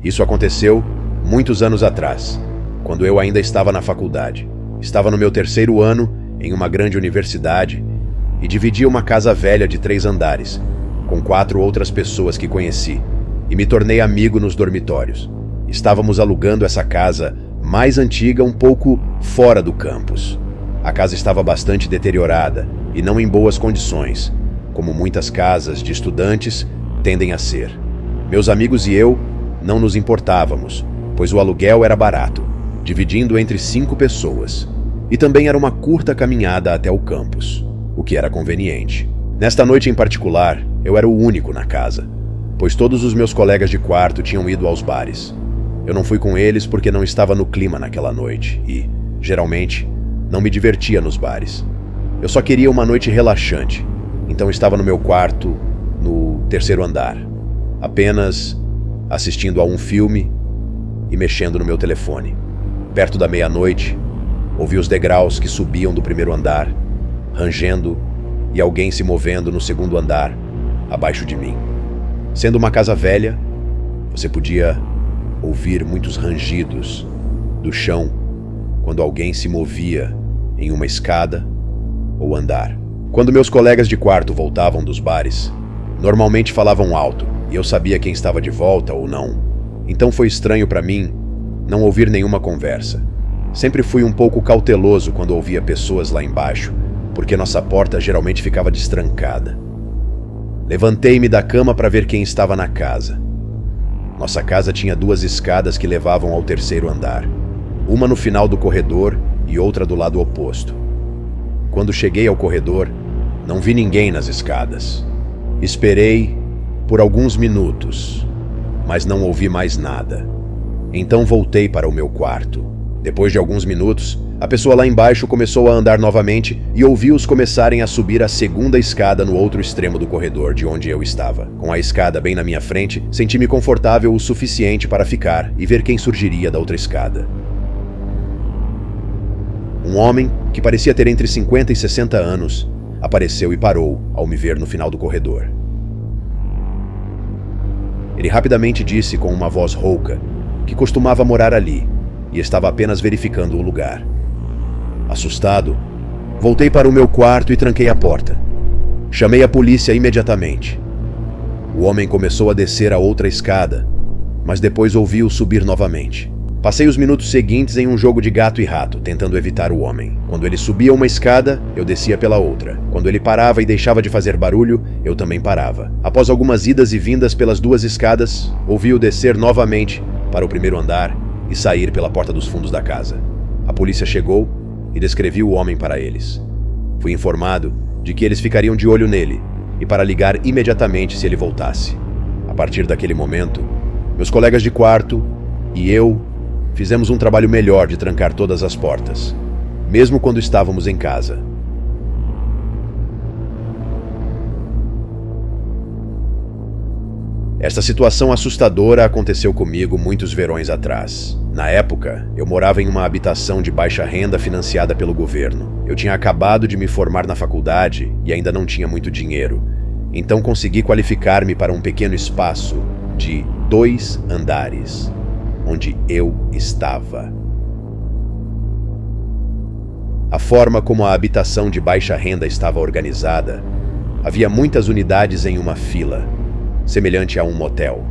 Isso aconteceu muitos anos atrás, quando eu ainda estava na faculdade. Estava no meu terceiro ano, em uma grande universidade, e dividia uma casa velha de 3 andares, com 4 outras pessoas que conheci, e me tornei amigo nos dormitórios. Estávamos alugando essa casa mais antiga um pouco fora do campus. A casa estava bastante deteriorada e não em boas condições, como muitas casas de estudantes tendem a ser. Meus amigos e eu não nos importávamos, pois o aluguel era barato, dividindo entre 5 pessoas. E também era uma curta caminhada até o campus, o que era conveniente. Nesta noite em particular, eu era o único na casa, pois todos os meus colegas de quarto tinham ido aos bares. Eu não fui com eles porque não estava no clima naquela noite e, geralmente, não me divertia nos bares. Eu só queria uma noite relaxante, então estava no meu quarto, no terceiro andar, apenas assistindo a um filme e mexendo no meu telefone. Perto da meia-noite, ouvi os degraus que subiam do primeiro andar, rangendo, e alguém se movendo no segundo andar, abaixo de mim. Sendo uma casa velha, você podia ouvir muitos rangidos do chão quando alguém se movia em uma escada ou andar. Quando meus colegas de quarto voltavam dos bares, normalmente falavam alto, e eu sabia quem estava de volta ou não. Então foi estranho para mim não ouvir nenhuma conversa. Sempre fui um pouco cauteloso quando ouvia pessoas lá embaixo, porque nossa porta geralmente ficava destrancada. Levantei-me da cama para ver quem estava na casa. Nossa casa tinha 2 escadas que levavam ao terceiro andar, uma no final do corredor e outra do lado oposto. Quando cheguei ao corredor, não vi ninguém nas escadas. Esperei por alguns minutos, mas não ouvi mais nada. Então voltei para o meu quarto. Depois de alguns minutos, a pessoa lá embaixo começou a andar novamente e ouvi-os começarem a subir a segunda escada no outro extremo do corredor de onde eu estava. Com a escada bem na minha frente, senti-me confortável o suficiente para ficar e ver quem surgiria da outra escada. Um homem, que parecia ter entre 50 e 60 anos, apareceu e parou ao me ver no final do corredor. Ele rapidamente disse com uma voz rouca que costumava morar ali e estava apenas verificando o lugar. Assustado, voltei para o meu quarto e tranquei a porta. Chamei a polícia imediatamente. O homem começou a descer a outra escada, mas depois ouvi-o subir novamente. Passei os minutos seguintes em um jogo de gato e rato, tentando evitar o homem. Quando ele subia uma escada, eu descia pela outra. Quando ele parava e deixava de fazer barulho, eu também parava. Após algumas idas e vindas pelas 2 escadas, ouvi-o descer novamente para o primeiro andar e sair pela porta dos fundos da casa. A polícia chegou e descrevi o homem para eles. Fui informado de que eles ficariam de olho nele e para ligar imediatamente se ele voltasse. A partir daquele momento, meus colegas de quarto e eu fizemos um trabalho melhor de trancar todas as portas, mesmo quando estávamos em casa. Esta situação assustadora aconteceu comigo muitos verões atrás. Na época, eu morava em uma habitação de baixa renda financiada pelo governo. Eu tinha acabado de me formar na faculdade e ainda não tinha muito dinheiro, então consegui qualificar-me para um pequeno espaço de 2 andares, onde eu estava. A forma como a habitação de baixa renda estava organizada, havia muitas unidades em uma fila, semelhante a um motel,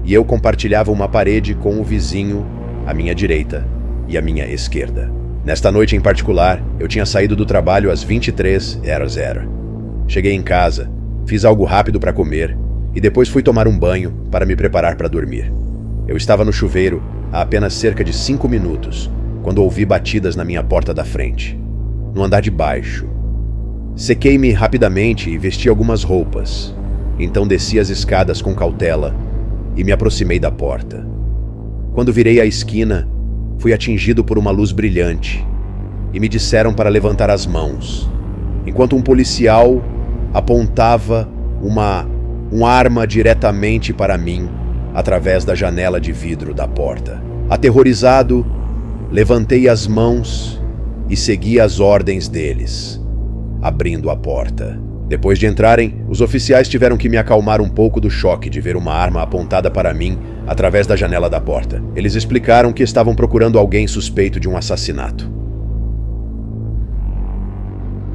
e eu compartilhava uma parede com o vizinho à minha direita e à minha esquerda. Nesta noite em particular, eu tinha saído do trabalho às 23h00. Cheguei em casa, fiz algo rápido para comer e depois fui tomar um banho para me preparar para dormir. Eu estava no chuveiro há apenas cerca de 5 minutos, quando ouvi batidas na minha porta da frente, no andar de baixo. Sequei-me rapidamente e vesti algumas roupas. Então desci as escadas com cautela e me aproximei da porta. Quando virei a esquina, fui atingido por uma luz brilhante e me disseram para levantar as mãos, enquanto um policial apontava uma arma diretamente para mim através da janela de vidro da porta. Aterrorizado, levantei as mãos e segui as ordens deles, abrindo a porta. Depois de entrarem, os oficiais tiveram que me acalmar um pouco do choque de ver uma arma apontada para mim através da janela da porta. Eles explicaram que estavam procurando alguém suspeito de um assassinato.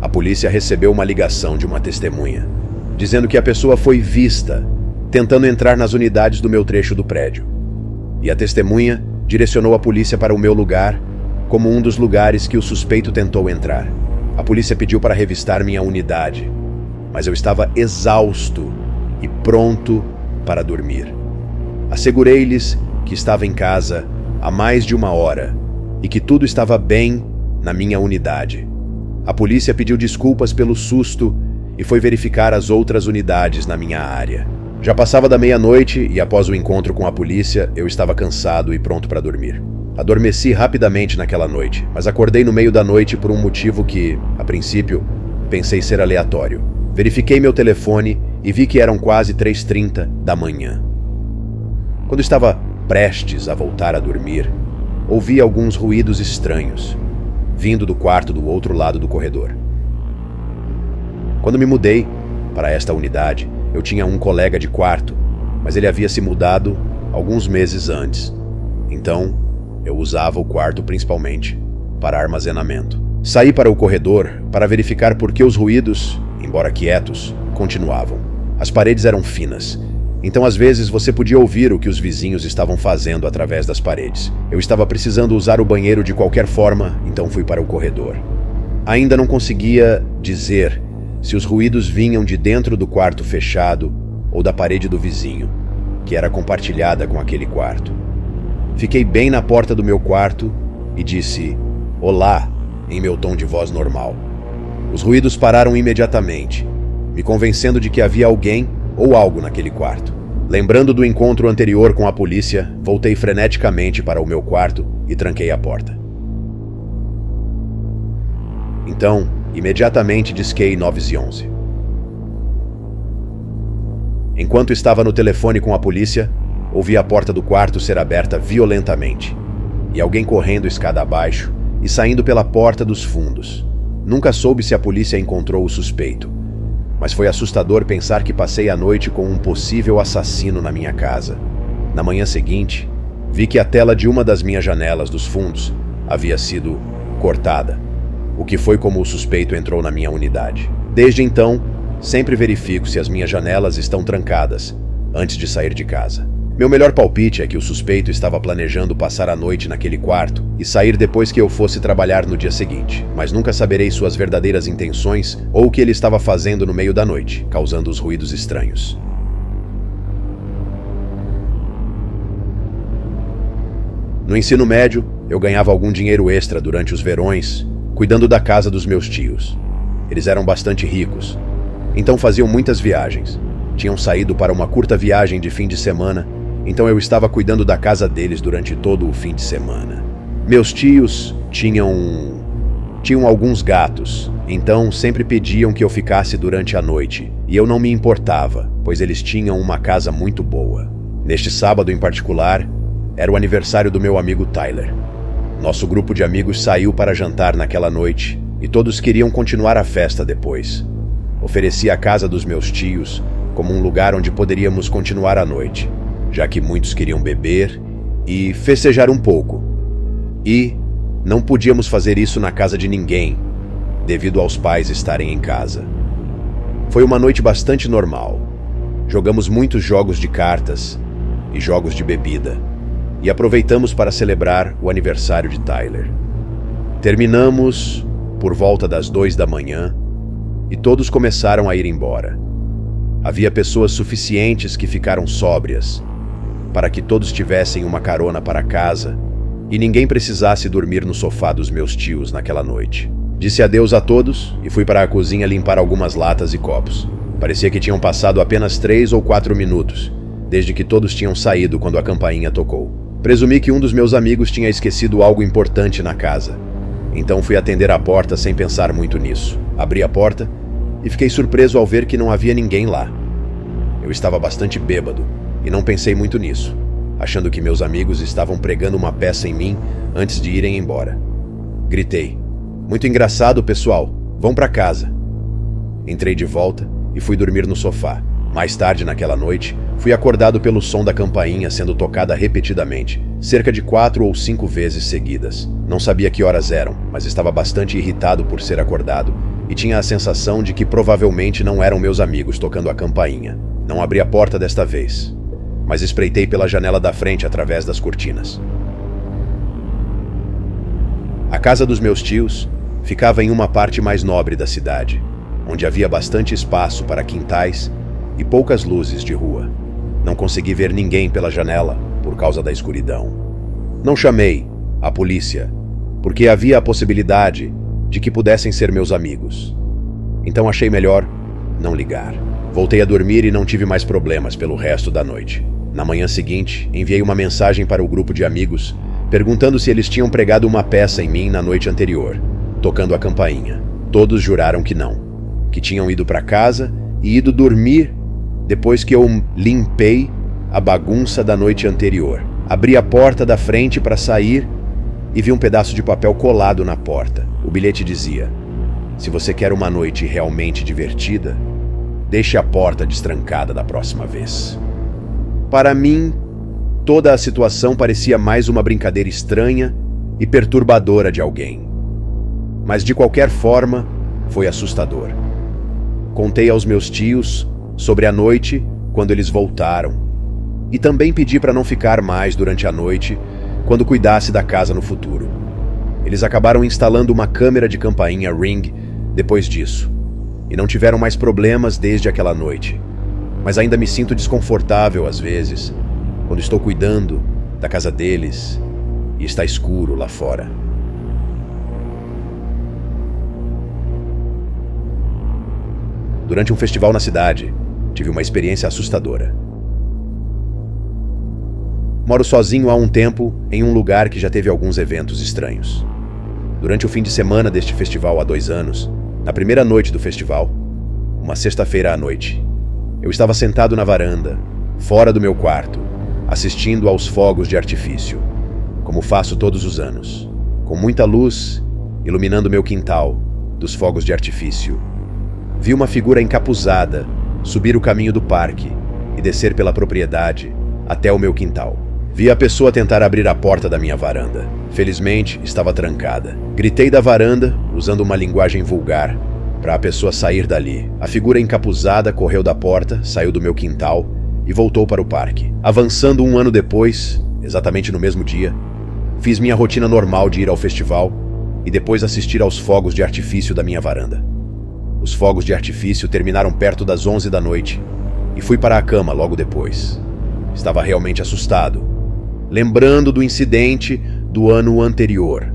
A polícia recebeu uma ligação de uma testemunha, dizendo que a pessoa foi vista tentando entrar nas unidades do meu trecho do prédio. E a testemunha direcionou a polícia para o meu lugar como um dos lugares que o suspeito tentou entrar. A polícia pediu para revistar minha unidade, mas eu estava exausto e pronto para dormir. Assegurei-lhes que estava em casa há mais de 1 hora e que tudo estava bem na minha unidade. A polícia pediu desculpas pelo susto e foi verificar as outras unidades na minha área. Já passava da meia-noite e após o encontro com a polícia, eu estava cansado e pronto para dormir. Adormeci rapidamente naquela noite, mas acordei no meio da noite por um motivo que, a princípio, pensei ser aleatório. Verifiquei meu telefone e vi que eram quase 3h30 da manhã. Quando estava prestes a voltar a dormir, ouvi alguns ruídos estranhos, vindo do quarto do outro lado do corredor. Quando me mudei para esta unidade, eu tinha um colega de quarto, mas ele havia se mudado alguns meses antes. Então, eu usava o quarto principalmente para armazenamento. Saí para o corredor para verificar por que os ruídos, embora quietos, continuavam. As paredes eram finas, então às vezes você podia ouvir o que os vizinhos estavam fazendo através das paredes. Eu estava precisando usar o banheiro de qualquer forma, então fui para o corredor. Ainda não conseguia dizer se os ruídos vinham de dentro do quarto fechado ou da parede do vizinho, que era compartilhada com aquele quarto. Fiquei bem na porta do meu quarto e disse "Olá" em meu tom de voz normal. Os ruídos pararam imediatamente, me convencendo de que havia alguém ou algo naquele quarto. Lembrando do encontro anterior com a polícia, voltei freneticamente para o meu quarto e tranquei a porta. Então, imediatamente disquei 911. Enquanto estava no telefone com a polícia, ouvi a porta do quarto ser aberta violentamente e alguém correndo escada abaixo e saindo pela porta dos fundos. Nunca soube se a polícia encontrou o suspeito, mas foi assustador pensar que passei a noite com um possível assassino na minha casa. Na manhã seguinte, vi que a tela de uma das minhas janelas dos fundos havia sido cortada, o que foi como o suspeito entrou na minha unidade. Desde então, sempre verifico se as minhas janelas estão trancadas antes de sair de casa. Meu melhor palpite é que o suspeito estava planejando passar a noite naquele quarto e sair depois que eu fosse trabalhar no dia seguinte, mas nunca saberei suas verdadeiras intenções ou o que ele estava fazendo no meio da noite, causando os ruídos estranhos. No ensino médio, eu ganhava algum dinheiro extra durante os verões, cuidando da casa dos meus tios. Eles eram bastante ricos, então faziam muitas viagens. Tinham saído para uma curta viagem de fim de semana, então eu estava cuidando da casa deles durante todo o fim de semana. Meus tios tinham alguns gatos, então sempre pediam que eu ficasse durante a noite, e eu não me importava, pois eles tinham uma casa muito boa. Neste sábado em particular, era o aniversário do meu amigo Tyler. Nosso grupo de amigos saiu para jantar naquela noite, e todos queriam continuar a festa depois. Ofereci a casa dos meus tios como um lugar onde poderíamos continuar a noite, já que muitos queriam beber e festejar um pouco. E não podíamos fazer isso na casa de ninguém, devido aos pais estarem em casa. Foi uma noite bastante normal. Jogamos muitos jogos de cartas e jogos de bebida, e aproveitamos para celebrar o aniversário de Tyler. Terminamos por volta das 2 da manhã e todos começaram a ir embora. Havia pessoas suficientes que ficaram sóbrias para que todos tivessem uma carona para casa e ninguém precisasse dormir no sofá dos meus tios naquela noite. Disse adeus a todos e fui para a cozinha limpar algumas latas e copos. Parecia que tinham passado apenas 3 ou 4 minutos, desde que todos tinham saído quando a campainha tocou. Presumi que um dos meus amigos tinha esquecido algo importante na casa, então fui atender a porta sem pensar muito nisso. Abri a porta e fiquei surpreso ao ver que não havia ninguém lá. Eu estava bastante bêbado e não pensei muito nisso, achando que meus amigos estavam pregando uma peça em mim antes de irem embora. Gritei: "Muito engraçado, pessoal, vão para casa." Entrei de volta e fui dormir no sofá. Mais tarde naquela noite, fui acordado pelo som da campainha sendo tocada repetidamente, cerca de 4 ou 5 vezes seguidas. Não sabia que horas eram, mas estava bastante irritado por ser acordado e tinha a sensação de que provavelmente não eram meus amigos tocando a campainha. Não abri a porta desta vez, mas espreitei pela janela da frente através das cortinas. A casa dos meus tios ficava em uma parte mais nobre da cidade, onde havia bastante espaço para quintais e poucas luzes de rua. Não consegui ver ninguém pela janela por causa da escuridão. Não chamei a polícia, porque havia a possibilidade de que pudessem ser meus amigos. Então achei melhor não ligar. Voltei a dormir e não tive mais problemas pelo resto da noite. Na manhã seguinte, enviei uma mensagem para o grupo de amigos, perguntando se eles tinham pregado uma peça em mim na noite anterior, tocando a campainha. Todos juraram que não, que tinham ido para casa e ido dormir depois que eu limpei a bagunça da noite anterior. Abri a porta da frente para sair e vi um pedaço de papel colado na porta. O bilhete dizia: "Se você quer uma noite realmente divertida, deixe a porta destrancada da próxima vez." Para mim, toda a situação parecia mais uma brincadeira estranha e perturbadora de alguém. Mas de qualquer forma, foi assustador. Contei aos meus tios sobre a noite quando eles voltaram, e também pedi para não ficar mais durante a noite quando cuidasse da casa no futuro. Eles acabaram instalando uma câmera de campainha Ring depois disso, e não tiveram mais problemas desde aquela noite. Mas ainda me sinto desconfortável às vezes, quando estou cuidando da casa deles e está escuro lá fora. Durante um festival na cidade, tive uma experiência assustadora. Moro sozinho há um tempo em um lugar que já teve alguns eventos estranhos. Durante o fim de semana deste festival há 2 anos, na primeira noite do festival, uma sexta-feira à noite, eu estava sentado na varanda, fora do meu quarto, assistindo aos fogos de artifício, como faço todos os anos, com muita luz iluminando meu quintal dos fogos de artifício. Vi uma figura encapuzada subir o caminho do parque e descer pela propriedade até o meu quintal. Vi a pessoa tentar abrir a porta da minha varanda. Felizmente, estava trancada. Gritei da varanda, usando uma linguagem vulgar, para a pessoa sair dali. A figura encapuzada correu da porta, saiu do meu quintal e voltou para o parque. Avançando 1 ano depois, exatamente no mesmo dia, fiz minha rotina normal de ir ao festival e depois assistir aos fogos de artifício da minha varanda. Os fogos de artifício terminaram perto das 11 da noite e fui para a cama logo depois. Estava realmente assustado, lembrando do incidente do ano anterior,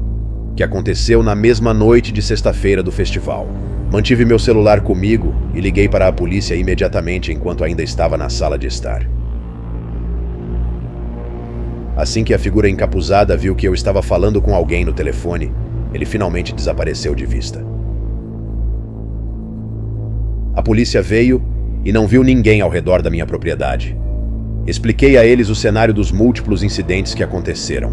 que aconteceu na mesma noite de sexta-feira do festival. Mantive meu celular comigo e liguei para a polícia imediatamente enquanto ainda estava na sala de estar. Assim que a figura encapuzada viu que eu estava falando com alguém no telefone, ele finalmente desapareceu de vista. A polícia veio e não viu ninguém ao redor da minha propriedade. Expliquei a eles o cenário dos múltiplos incidentes que aconteceram.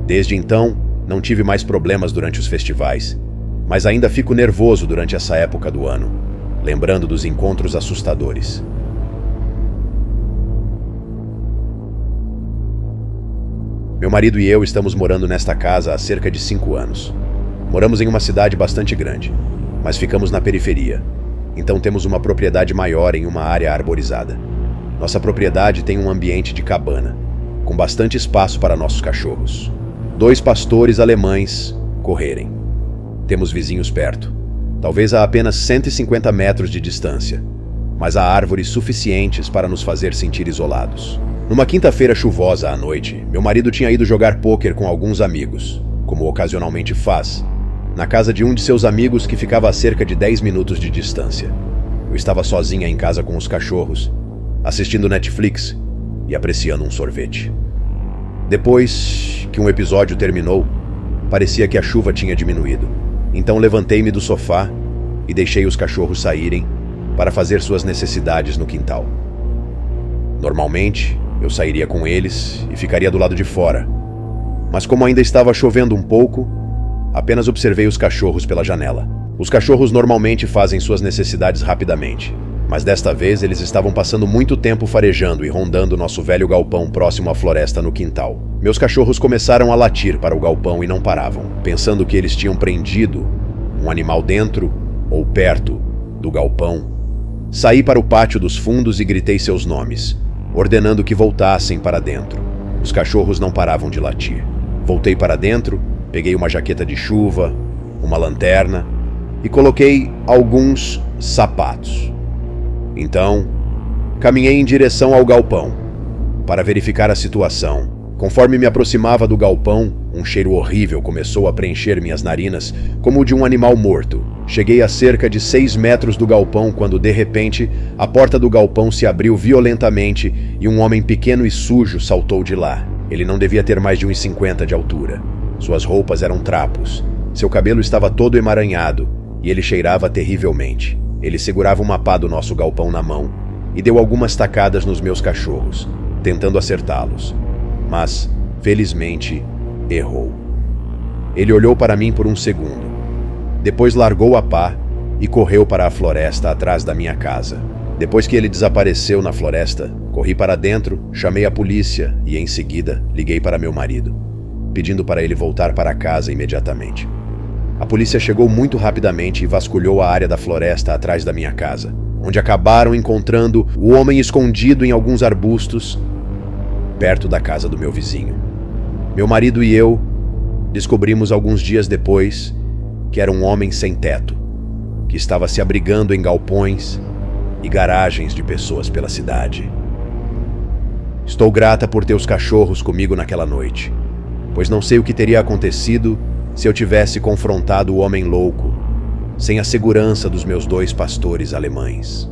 Desde então, não tive mais problemas durante os festivais, mas ainda fico nervoso durante essa época do ano, lembrando dos encontros assustadores. Meu marido e eu estamos morando nesta casa há cerca de 5 anos. Moramos em uma cidade bastante grande, mas ficamos na periferia. Então temos uma propriedade maior em uma área arborizada. Nossa propriedade tem um ambiente de cabana, com bastante espaço para nossos cachorros. 2 pastores alemães correrem. Temos vizinhos perto, talvez a apenas 150 metros de distância, mas há árvores suficientes para nos fazer sentir isolados. Numa quinta-feira chuvosa à noite, meu marido tinha ido jogar pôquer com alguns amigos, como ocasionalmente faz, na casa de um de seus amigos que ficava a cerca de 10 minutos de distância. Eu estava sozinha em casa com os cachorros, assistindo Netflix e apreciando um sorvete. Depois que um episódio terminou, parecia que a chuva tinha diminuído. Então levantei-me do sofá e deixei os cachorros saírem para fazer suas necessidades no quintal. Normalmente, eu sairia com eles e ficaria do lado de fora, mas como ainda estava chovendo um pouco, apenas observei os cachorros pela janela. Os cachorros normalmente fazem suas necessidades rapidamente, mas desta vez eles estavam passando muito tempo farejando e rondando nosso velho galpão próximo à floresta no quintal. Meus cachorros começaram a latir para o galpão e não paravam, pensando que eles tinham prendido um animal dentro ou perto do galpão. Saí para o pátio dos fundos e gritei seus nomes, ordenando que voltassem para dentro. Os cachorros não paravam de latir. Voltei para dentro, peguei uma jaqueta de chuva, uma lanterna e coloquei alguns sapatos. Então, caminhei em direção ao galpão para verificar a situação. Conforme me aproximava do galpão, um cheiro horrível começou a preencher minhas narinas como o de um animal morto. Cheguei a cerca de 6 metros do galpão quando, de repente, a porta do galpão se abriu violentamente e um homem pequeno e sujo saltou de lá. Ele não devia ter mais de 1,50 de altura. Suas roupas eram trapos. Seu cabelo estava todo emaranhado e ele cheirava terrivelmente. Ele segurava uma pá do nosso galpão na mão e deu algumas tacadas nos meus cachorros, tentando acertá-los. Mas, felizmente, errou. Ele olhou para mim por um segundo. Depois largou a pá e correu para a floresta atrás da minha casa. Depois que ele desapareceu na floresta, corri para dentro, chamei a polícia e, em seguida, liguei para meu marido, pedindo para ele voltar para casa imediatamente. A polícia chegou muito rapidamente e vasculhou a área da floresta atrás da minha casa, onde acabaram encontrando o homem escondido em alguns arbustos perto da casa do meu vizinho. Meu marido e eu descobrimos alguns dias depois que era um homem sem teto, que estava se abrigando em galpões e garagens de pessoas pela cidade. Estou grata por ter os cachorros comigo naquela noite, pois não sei o que teria acontecido se eu tivesse confrontado o homem louco, sem a segurança dos meus 2 pastores alemães.